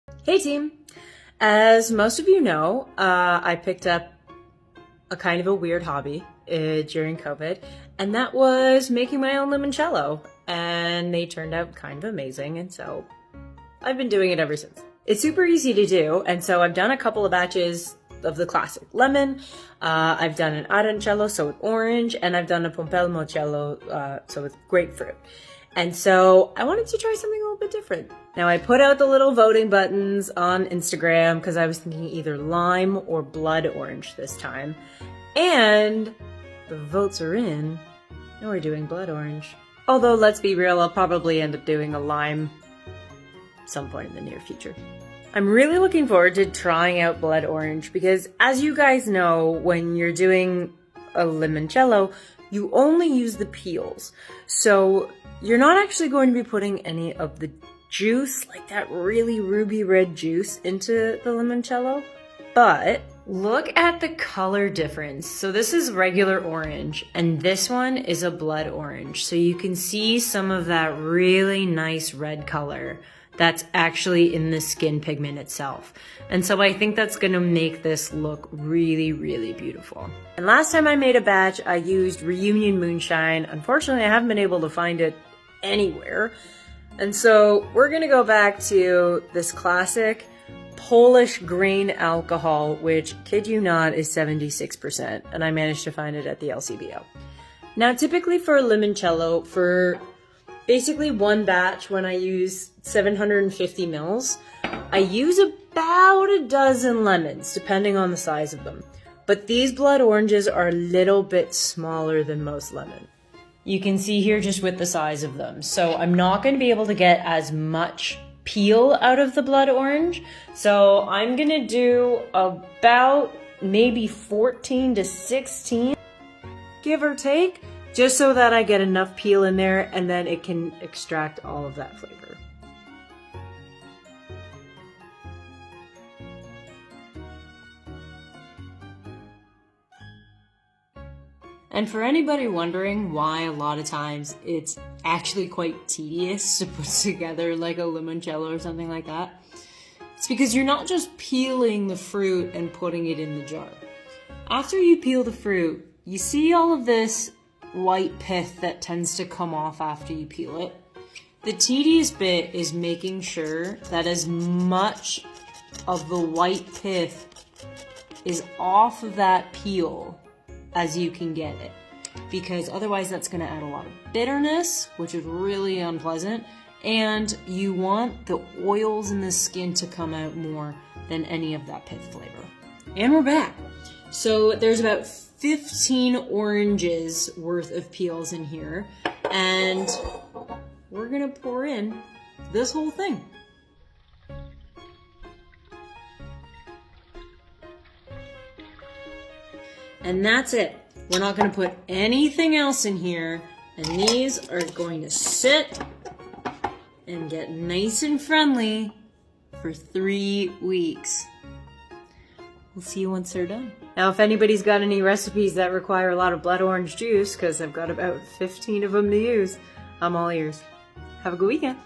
Hey team! As most of you know, I picked up a kind of a weird hobby during COVID, and that was making my own limoncello. And they turned out kind of amazing, and so I've been doing it ever since. It's super easy to do, and so I've done a couple of batches of the classic lemon. I've done an Arancello, so with orange, and I've done a limoncello, so with grapefruit. And so I wanted to try something a little bit different. Now I put out the little voting buttons on Instagram because I was thinking either lime or blood orange this time. And the votes are in. Now we're doing blood orange. Although let's be real, I'll probably end up doing a lime some point in the near future. I'm really looking forward to trying out blood orange because as you guys know, when you're doing a limoncello, you only use the peels. So you're not actually going to be putting any of the juice, like that really ruby red juice, into the limoncello. But look at the color difference. So this is regular orange, and this one is a blood orange. So you can see some of that really nice red color that's actually in the skin pigment itself. And so I think that's gonna make this look really, really beautiful. And last time I made a batch, I used Reunion Moonshine. Unfortunately, I haven't been able to find it anywhere. And so we're gonna go back to this classic Polish grain alcohol, which, kid you not, is 76%. And I managed to find it at the LCBO. Now, typically for a limoncello, for basically one batch, when I use 750 mils, I use about a dozen lemons, depending on the size of them. But these blood oranges are a little bit smaller than most lemon. You can see here just with the size of them. So I'm not going to be able to get as much peel out of the blood orange. So I'm going to do about maybe 14 to 16, give or take, just so that I get enough peel in there and then it can extract all of that flavor. And for anybody wondering why a lot of times it's actually quite tedious to put together like a limoncello or something like that, it's because you're not just peeling the fruit and putting it in the jar. After you peel the fruit, you see all of this white pith that tends to come off after you peel it. The tedious bit is making sure that as much of the white pith is off of that peel as you can get it, because otherwise that's going to add a lot of bitterness, which is really unpleasant, and you want the oils in the skin to come out more than any of that pith flavor. And we're back. So there's about 15 oranges worth of peels in here, and we're gonna pour in this whole thing. And that's it. We're not gonna put anything else in here, and these are going to sit and get nice and friendly for 3 weeks. We'll see you once they're done. Now, if anybody's got any recipes that require a lot of blood orange juice, because I've got about 15 of them to use, I'm all ears. Have a good weekend.